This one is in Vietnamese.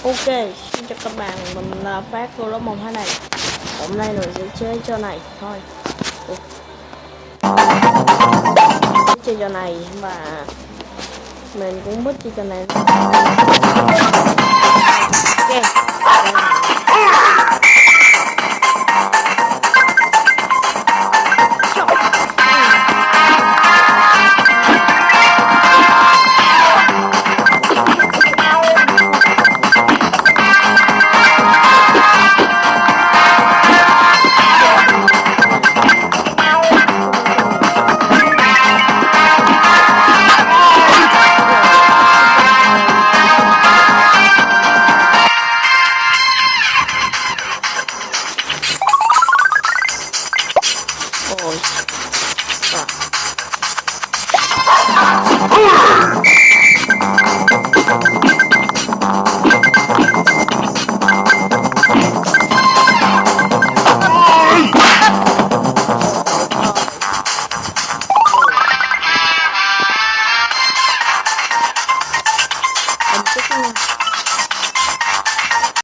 Ok, xin chào các bạn, mình là Phát cô lớp môn thế này. Hôm nay mình sẽ chơi trò này thôi. Chơi trò này và mình cũng biết chơi trò này. Ôi. Anh